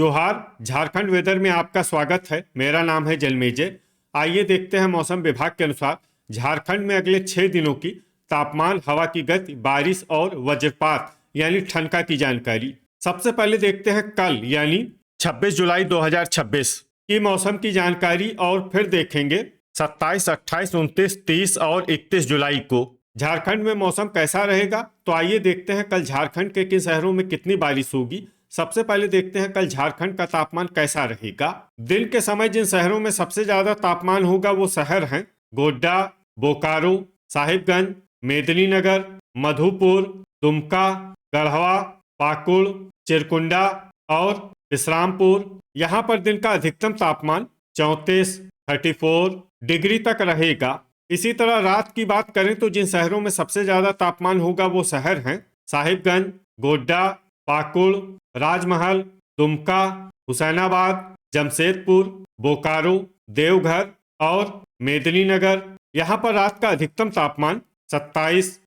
जोहार। झारखंड वेदर में आपका स्वागत है। मेरा नाम है जलमेजय। आइए देखते हैं मौसम विभाग के अनुसार झारखंड में अगले 6 दिनों की तापमान, हवा की गति, बारिश और वज्रपात यानी ठनका की जानकारी। सबसे पहले देखते हैं कल यानी 26 जुलाई 2026 की मौसम की जानकारी और फिर देखेंगे 27, 28, 29, 30 और 31 जुलाई को झारखंड में मौसम कैसा रहेगा। तो आइए देखते हैं कल झारखंड के किन शहरों में कितनी बारिश होगी। सबसे पहले देखते हैं कल झारखंड का तापमान कैसा रहेगा। दिन के समय जिन शहरों में सबसे ज्यादा तापमान होगा वो शहर हैं गोड्डा, बोकारो, साहिबगंज, मेदिनीनगर, मधुपुर, दुमका, गढ़वा, पाकुड़, चिरकुंडा और विश्रामपुर। यहाँ पर दिन का अधिकतम तापमान 34 डिग्री तक रहेगा। इसी तरह रात की बात करें तो जिन शहरों में सबसे ज्यादा तापमान होगा वो शहर हैं साहिबगंज, गोड्डा, पाकुड़, राजमहल, दुमका, हुसैनाबाद, जमशेदपुर, बोकारो, देवघर और मेदिनीनगर। यहाँ पर रात का अधिकतम तापमान 27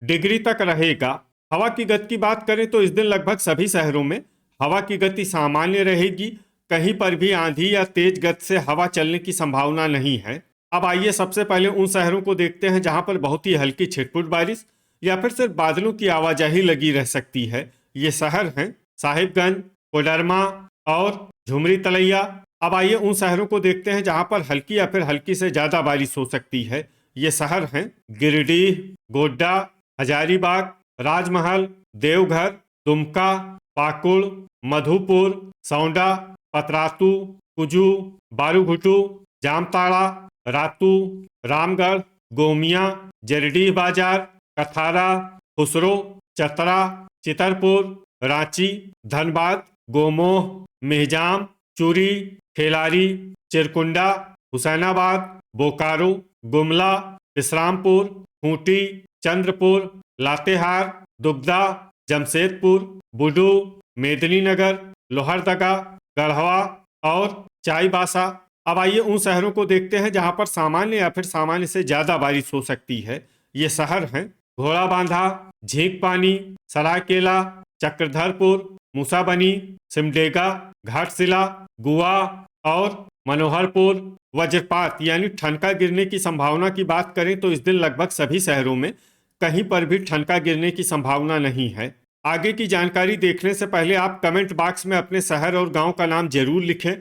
डिग्री तक रहेगा। हवा की गति की बात करें तो इस दिन लगभग सभी शहरों में हवा की गति सामान्य रहेगी। कहीं पर भी आंधी या तेज गति से हवा चलने की संभावना नहीं है। अब आइए सबसे पहले उन शहरों को देखते हैं जहां पर बहुत ही हल्की छिटपुट बारिश या फिर सिर्फ बादलों की आवाजाही लगी रह सकती है। ये शहर हैं साहिबगंज, कोडरमा और झुमरी तलैया। अब आइए उन शहरों को देखते हैं जहां पर हल्की या फिर हल्की से ज्यादा बारिश हो सकती है। ये शहर हैं गिरिडीह, गोड्डा, हजारीबाग, राजमहल, देवघर, दुमका, पाकुड़, मधुपुर, सौंडा, पतरातू, कुजू, बारूघुटू, जामताड़ा, रातू, रामगढ़, गोमिया, जरडीह बाजार, कथारा, खुसरो, चतरा, चितरपुर, रांची, धनबाद, गोमोह, मेहजाम, चूरी, खेलारी, चिरकुंडा, हुसैनाबाद, बोकारो, गुमला, विश्रामपुर, खूंटी, चंद्रपुर, लातेहार, दुगदा, जमशेदपुर, बुडू, मेदिनीनगर, लोहरदगा, गढ़वा और चाईबासा। अब आइए उन शहरों को देखते हैं जहां पर सामान्य या फिर सामान्य से ज्यादा बारिश हो सकती है। ये शहर हैं घोड़ाबांधा, झींकपानी, सरायकेला, चक्रधरपुर, मूसाबनी, सिमडेगा, घाटशिला, गुआ और मनोहरपुर। वज्रपात यानी ठनका गिरने की संभावना की बात करें तो इस दिन लगभग सभी शहरों में कहीं पर भी ठनका गिरने की संभावना नहीं है। आगे की जानकारी देखने से पहले आप कमेंट बॉक्स में अपने शहर और गांव का नाम जरूर लिखें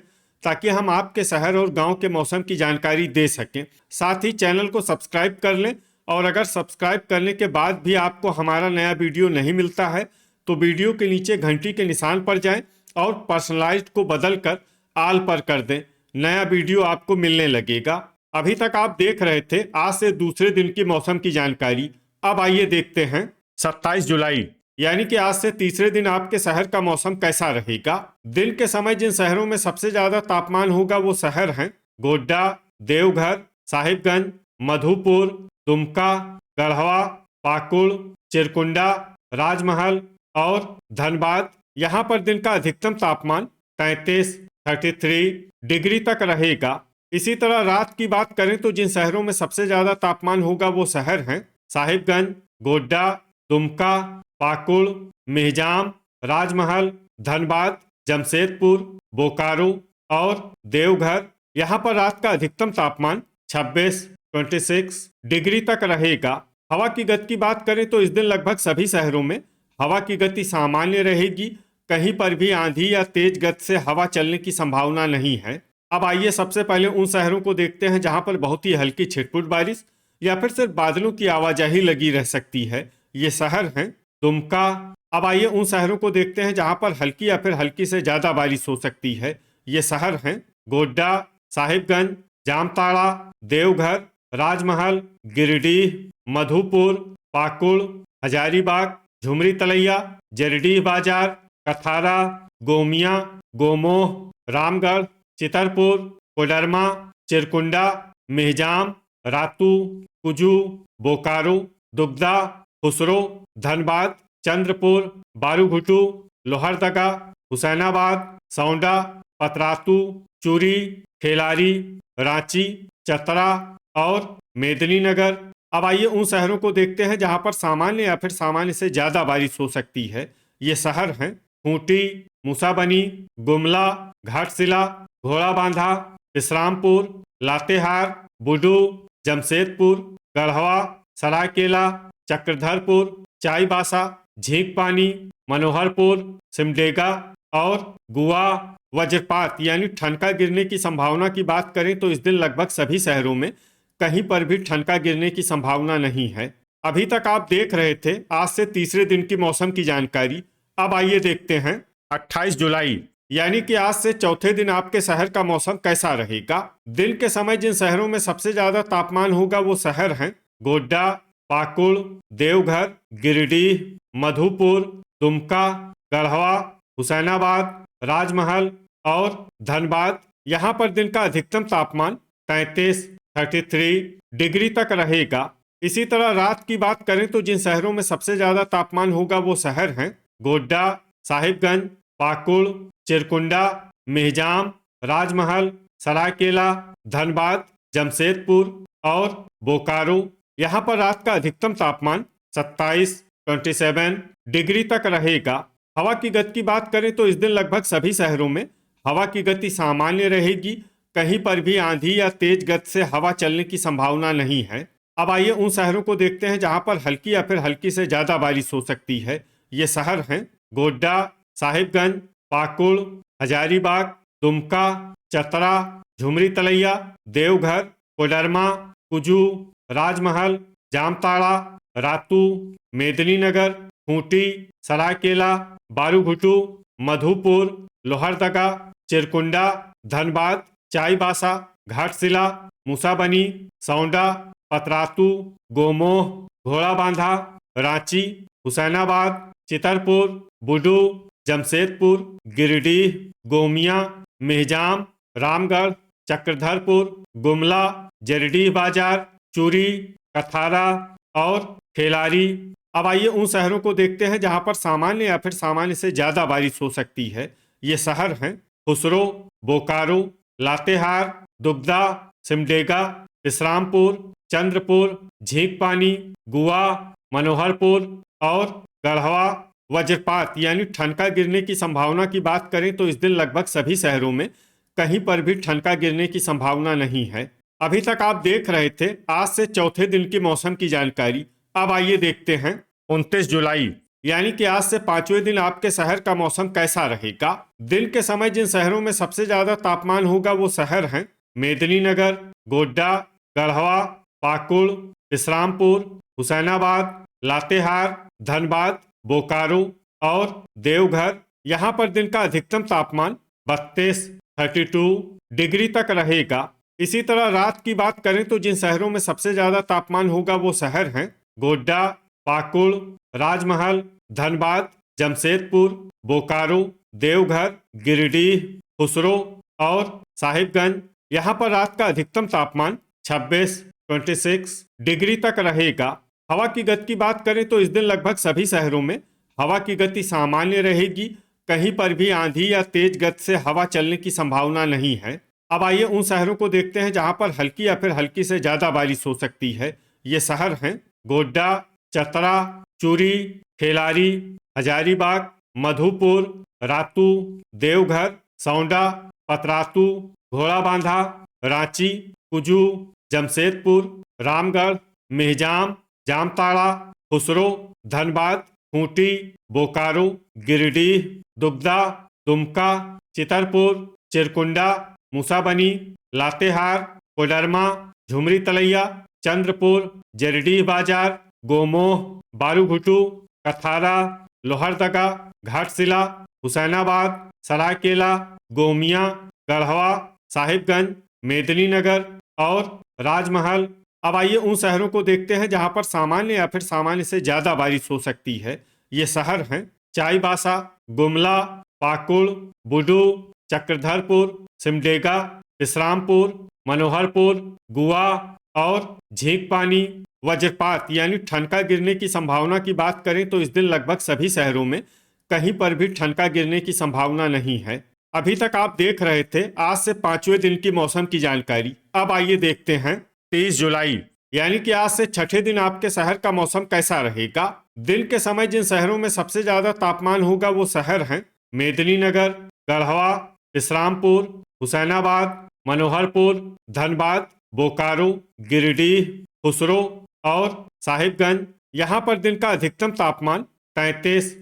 ताकि हम आपके शहर और गांव के मौसम की जानकारी दे सकें। साथ ही चैनल को सब्सक्राइब कर लें और अगर सब्सक्राइब करने के बाद भी आपको हमारा नया वीडियो नहीं मिलता है तो वीडियो के नीचे घंटी के निशान पर जाएं और पर्सनलाइज्ड को बदल कर आल पर कर दें। नया वीडियो आपको मिलने लगेगा। अभी तक आप देख रहे थे आज से दूसरे दिन की मौसम की जानकारी। अब आइए देखते हैं 27 जुलाई यानी कि आज से तीसरे दिन आपके शहर का मौसम कैसा रहेगा। दिन के समय जिन शहरों में सबसे ज्यादा तापमान होगा वो शहर हैं गोड्डा, देवघर, साहिबगंज, मधुपुर, दुमका, गढ़वा, पाकुड़, चिरकुंडा, राजमहल और धनबाद। यहाँ पर दिन का अधिकतम तापमान 33 डिग्री तक रहेगा। इसी तरह रात की बात करें तो जिन शहरों में सबसे ज्यादा तापमान होगा वो शहर हैं साहिबगंज, गोड्डा, दुमका, पाकुड़, मेहजाम, राजमहल, धनबाद, जमशेदपुर, बोकारो और देवघर। यहाँ पर रात का अधिकतम तापमान 26 डिग्री तक रहेगा। हवा की गति की बात करें तो इस दिन लगभग सभी शहरों में हवा की गति सामान्य रहेगी। कहीं पर भी आंधी या तेज गति से हवा चलने की संभावना नहीं है। अब आइए सबसे पहले उन शहरों को देखते हैं जहां पर बहुत ही हल्की छिटपुट बारिश या फिर सिर्फ बादलों की आवाजाही लगी रह सकती है। ये शहर हैं दुमका। अब आइए उन शहरों को देखते हैं जहां पर हल्की या फिर हल्की से ज्यादा बारिश हो सकती है। ये शहर हैं गोड्डा, साहिबगंज, जामताड़ा, देवघर, राजमहल, गिरिडीह, मधुपुर, पाकुड़, हजारीबाग, झुमरी तलैया, जरडीह बाजार, कथारा, गोमिया, गोमोह, रामगढ़, चितरपुर, कोडरमा, चिरकुंडा, मेहजाम, रातू, कुजू, बोकारो, दुगदा, खुसरो, धनबाद, चंद्रपुर, बारूघुटू, लोहरदगा, हुसैनाबाद, सौंडा, पतरातू, चूरी, खेलारी, रांची, चतरा और मेदिनीनगर। अब आइए उन शहरों को देखते हैं जहां पर सामान्य या फिर सामान्य से ज्यादा बारिश हो सकती है। ये शहर हैं खूंटी, मूसाबनी, गुमला, घाटशिला, घोड़ाबांधा, विश्रामपुर, लातेहार, बुडू, जमशेदपुर, गढ़वा, सरायकेला, चक्रधरपुर, चाईबासा, झींकपानी, मनोहरपुर, सिमडेगा और गुआ। वज्रपात यानी ठनका गिरने की संभावना की बात करें तो इस दिन लगभग सभी शहरों में कहीं पर भी ठनका गिरने की संभावना नहीं है। अभी तक आप देख रहे थे आज से तीसरे दिन की मौसम की जानकारी। अब आइए देखते हैं 28 जुलाई यानी कि आज से चौथे दिन आपके शहर का मौसम कैसा रहेगा। दिन के समय जिन शहरों में सबसे ज्यादा तापमान होगा वो शहर हैं गोड्डा, पाकुड़, देवघर, गिरिडीह, मधुपुर, दुमका, गढ़वा, हुसैनाबाद, राजमहल और धनबाद। यहाँ पर दिन का अधिकतम तापमान 33 डिग्री तक रहेगा। इसी तरह रात की बात करें तो जिन शहरों में सबसे ज्यादा तापमान होगा वो शहर हैं गोड्डा, साहिबगंज, पाकुड़, चिरकुंडा, मेहजाम, राजमहल, सरायकेला, धनबाद, जमशेदपुर और बोकारो। यहाँ पर रात का अधिकतम तापमान 27 डिग्री तक रहेगा। हवा की गति की बात करें तो इस दिन लगभग सभी शहरों में हवा की गति सामान्य रहेगी। कहीं पर भी आंधी या तेज गति से हवा चलने की संभावना नहीं है। अब आइए उन शहरों को देखते हैं जहां पर हल्की या फिर हल्की से ज्यादा बारिश हो सकती है। ये शहर हैं गोड्डा, साहिबगंज, पाकुड़, हजारीबाग, दुमका, चतरा, झुमरी तलैया, देवघर, कोडरमा, कुजू, राजमहल, जामताड़ा, रातू, मेदिनीनगर, खूंटी, सरायकेला, बारूघुटू, मधुपुर, लोहरदगा, चिरकुंडा, धनबाद, चाईबासा, घाटशिला, मूसाबनी, सौंडा, पतरातू, गोमोह, घोड़ाबांधा, रांची, हुसैनाबाद, चितरपुर, बुडू, जमशेदपुर, गिरिडीह, गोमिया, मेहजाम, रामगढ़, चक्रधरपुर, गुमला, जरडीह बाजार, चूरी, कथारा और खेलारी। अब आइए उन शहरों को देखते हैं जहां पर सामान्य या फिर सामान्य से ज्यादा बारिश हो सकती है। ये शहर हैं खुसरो, बोकारो, लातेहार, दुगदा, सिमडेगा, विश्रामपुर, चंद्रपुर, झींकपानी, गुआ, मनोहरपुर और गढ़वा। वज्रपात यानी ठनका गिरने की संभावना की बात करें तो इस दिन लगभग सभी शहरों में कहीं पर भी ठनका गिरने की संभावना नहीं है। अभी तक आप देख रहे थे आज से चौथे दिन की मौसम की जानकारी। अब आइए देखते हैं 29 जुलाई यानी कि आज से पांचवें दिन आपके शहर का मौसम कैसा रहेगा। दिन के समय जिन शहरों में सबसे ज्यादा तापमान होगा वो शहर हैं मेदिनीनगर, गोड्डा, गढ़वा, पाकुड़, विश्रामपुर, हुसैनाबाद, लातेहार, धनबाद, बोकारो और देवघर। यहाँ पर दिन का अधिकतम तापमान 32 डिग्री तक रहेगा। इसी तरह रात की बात करें तो जिन शहरों में सबसे ज्यादा तापमान होगा वो शहर हैं गोड्डा, पाकुड़, राजमहल, धनबाद, जमशेदपुर, बोकारो, देवघर, गिरिडीह, खुसरो और साहिबगंज। यहाँ पर रात का अधिकतम तापमान 26 डिग्री तक रहेगा। हवा की गति की बात करें तो इस दिन लगभग सभी शहरों में हवा की गति सामान्य रहेगी। कहीं पर भी आंधी या तेज गति से हवा चलने की संभावना नहीं है। अब आइए उन शहरों को देखते हैं जहां पर हल्की या फिर हल्की से ज्यादा बारिश हो सकती है। ये शहर हैं गोड्डा, चतरा, चूरी, खेलारी, हजारीबाग, मधुपुर, रातू, देवघर, सौंडा, पतरातू, घोड़ाबांधा, रांची, कुजू, जमशेदपुर, रामगढ़, मेहजाम, जामताड़ा, खुसरो, धनबाद, खूंटी, बोकारो, गिरिडीह, दुगदा, दुमका, चितरपुर, चिरकुंडा, मूसाबनी, लातेहार, कोडरमा, झुमरी तलैया, चंद्रपुर, जरडीह बाजार, गोमोह, बारूघुटू, कथारा, लोहरदगा, घाटशिला, हुसैनाबाद, सरायकेला, गोमिया, गढ़वा, साहिबगंज, मेदिनीनगर और राजमहल। अब आइए उन शहरों को देखते हैं जहां पर सामान्य या फिर सामान्य से ज्यादा बारिश हो सकती है। ये शहर हैं चाईबासा, गुमला, पाकुड़, बुडू, चक्रधरपुर, सिमडेगा, विश्रामपुर, मनोहरपुर, गुआ और झींकपानी। वज्रपात यानी ठनका गिरने की संभावना की बात करें तो इस दिन लगभग सभी शहरों में कहीं पर भी ठनका गिरने की संभावना नहीं है। अभी तक आप देख रहे थे आज से पांचवें दिन की मौसम की जानकारी। अब आइए देखते हैं 30 जुलाई यानी कि आज से छठे दिन आपके शहर का मौसम कैसा रहेगा। दिन के समय जिन शहरों में सबसे ज्यादा तापमान होगा वो शहर हैं मेदिनीनगर, गढ़वा, विश्रामपुर, हुसैनाबाद, मनोहरपुर, धनबाद, बोकारो, गिरिडीह, खुसरो और साहिबगंज। यहाँ पर दिन का अधिकतम तापमान 33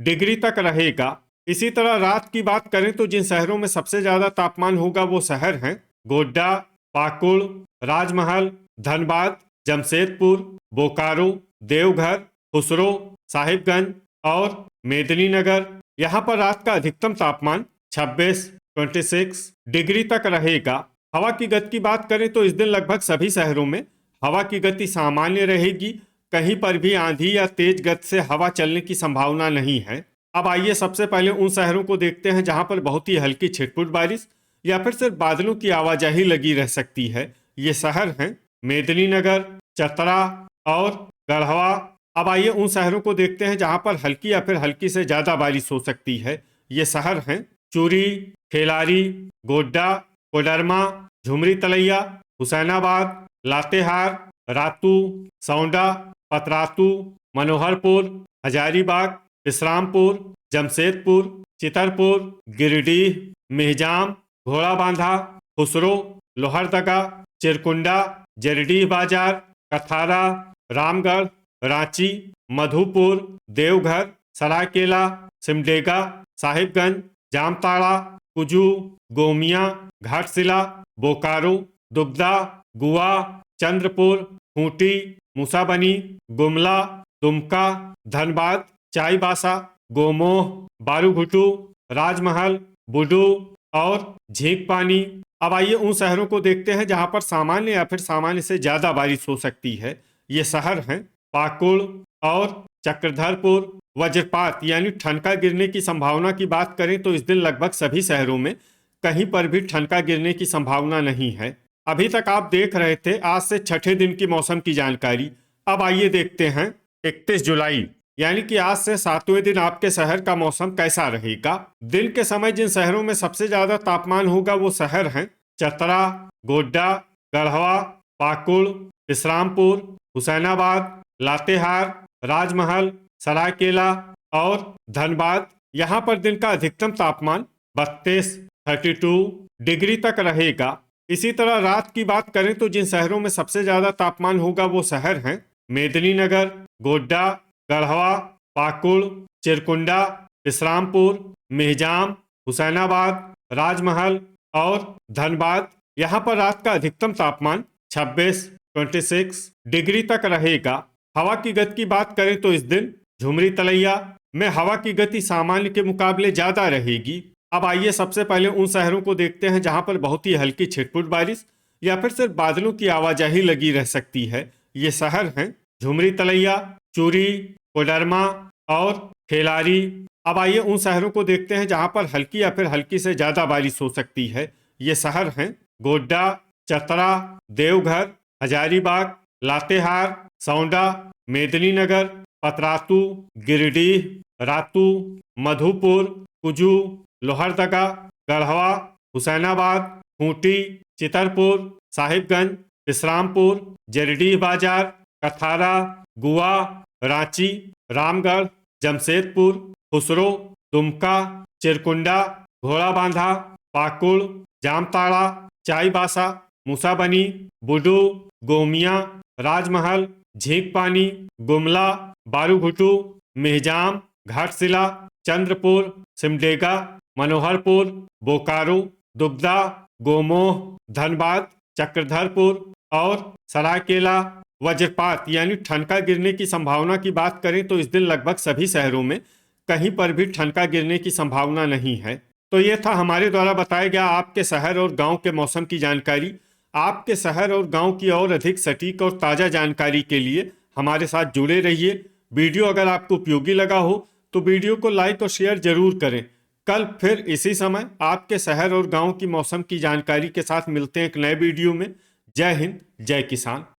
डिग्री तक रहेगा। इसी तरह रात की बात करें तो जिन शहरों में सबसे ज्यादा तापमान होगा वो शहर हैं गोड्डा, पाकुड़, राजमहल, धनबाद, जमशेदपुर, बोकारो, देवघर, खुसरो, साहिबगंज और मेदिनीनगर। यहाँ पर रात का अधिकतम तापमान 26 डिग्री तक रहेगा। हवा की गति की बात करें तो इस दिन लगभग सभी शहरों में हवा की गति सामान्य रहेगी। कहीं पर भी आंधी या तेज गति से हवा चलने की संभावना नहीं है। अब आइए सबसे पहले उन शहरों को देखते हैं जहां पर बहुत ही हल्की छिटपुट बारिश या फिर सिर्फ बादलों की आवाजाही लगी रह सकती है। ये शहर हैं मेदिनीनगर, चतरा और गढ़वा। अब आइए उन शहरों को देखते हैं जहां पर हल्की या फिर हल्की से ज्यादा बारिश हो सकती है। ये शहर हैं चूरी, खेलारी, गोड्डा, कोडरमा, झुमरी तलैया, हुसैनाबाद, लातेहार, रातू, सौंडा, पतरातू, मनोहरपुर, हजारीबाग, विश्रामपुर, जमशेदपुर, चितरपुर, गिरिडीह, मेहजाम, घोड़ाबांधा, खुसरो, लोहरदगा, चिरकुंडा, जरडीह बाजार, कथारा, रामगढ़, रांची, मधुपुर, देवघर, सरायकेला, सिमडेगा, साहिबगंज, जामताड़ा, कुजू, गोमिया, घाटशिला, बोकारो, दुगदा, गुआ, चंद्रपुर, खूंटी, मूसाबनी, गुमला, दुमका, धनबाद, चाईबासा, गोमोह, बारूघुटू, राजमहल, बुडू और झींकपानी। अब आइए उन शहरों को देखते हैं जहां पर सामान्य या फिर सामान्य से ज्यादा बारिश हो सकती है। ये शहर हैं पाकुड़ और चक्रधरपुर। वज्रपात यानी ठनका गिरने की संभावना की बात करें तो इस दिन लगभग सभी शहरों में कहीं पर भी ठनका गिरने की संभावना नहीं है। अभी तक आप देख रहे थे आज से छठे दिन की मौसम की जानकारी। अब आइए देखते हैं 31 जुलाई यानी कि आज से 7वें दिन आपके शहर का मौसम कैसा रहेगा। दिन के समय जिन शहरों में सबसे ज्यादा तापमान होगा वो शहर हैं चतरा, गोड्डा, गढ़वा, पाकुड़, विश्रामपुर, हुसैनाबाद, लातेहार, राजमहल, सरायकेला और धनबाद। यहाँ पर दिन का अधिकतम तापमान 32 डिग्री तक रहेगा। इसी तरह रात की बात करें तो जिन शहरों में सबसे ज्यादा तापमान होगा वो शहर हैं मेदिनीनगर, गोड्डा, गढ़वा, पाकुड़, चिरकुंडा, विश्रामपुर, मेहजाम, हुसैनाबाद, राजमहल और धनबाद। यहाँ पर रात का अधिकतम तापमान 26 डिग्री तक रहेगा। हवा की गति की बात करें तो इस दिन झुमरी तलैया में हवा की गति सामान्य के मुकाबले ज्यादा रहेगी। अब आइए सबसे पहले उन शहरों को देखते हैं जहां पर बहुत ही हल्की छिटपुट बारिश या फिर सिर्फ बादलों की आवाजाही लगी रह सकती है। ये शहर हैं झुमरी तलैया, चूरी, कोडरमा और खेलारी। अब आइए उन शहरों को देखते हैं जहां पर हल्की या फिर हल्की से ज्यादा बारिश हो सकती है। ये शहर हैं गोड्डा, चतरा, देवघर, हजारीबाग, लातेहार, सौंडा, मेदिनीनगर, पतरातू, गिरिडीह, रातू, मधुपुर, कुजू, लोहरदगा, गढ़वा, हुसैनाबाद, खूंटी, चितरपुर, साहिबगंज, विश्रामपुर, जरडीह बाजार, कथारा, गुआ, रांची, रामगढ़, जमशेदपुर, खुसरो, दुमका, चिरकुंडा, घोड़ाबांधा, पाकुड़, जामताड़ा, चाईबासा, मूसाबनी, बुडू, गोमिया, राजमहल, झींकपानी, गुमला, बारूघुटू, मेहजाम, घाटशिला, चंद्रपुर, सिमडेगा, मनोहरपुर, बोकारो, दुगदा, गोमोह, धनबाद, चक्रधरपुर और सरायकेला। वज्रपात यानी ठनका गिरने की संभावना की बात करें तो इस दिन लगभग सभी शहरों में कहीं पर भी ठनका गिरने की संभावना नहीं है। तो ये था हमारे द्वारा बताया गया आपके शहर और गांव के मौसम की जानकारी। आपके शहर और गांव की और अधिक सटीक और ताज़ा जानकारी के लिए हमारे साथ जुड़े रहिए। वीडियो अगर आपको उपयोगी लगा हो तो वीडियो को लाइक और शेयर जरूर करें। कल फिर इसी समय आपके शहर और गांव की मौसम की जानकारी के साथ मिलते हैं एक नए वीडियो में। जय हिंद, जय किसान।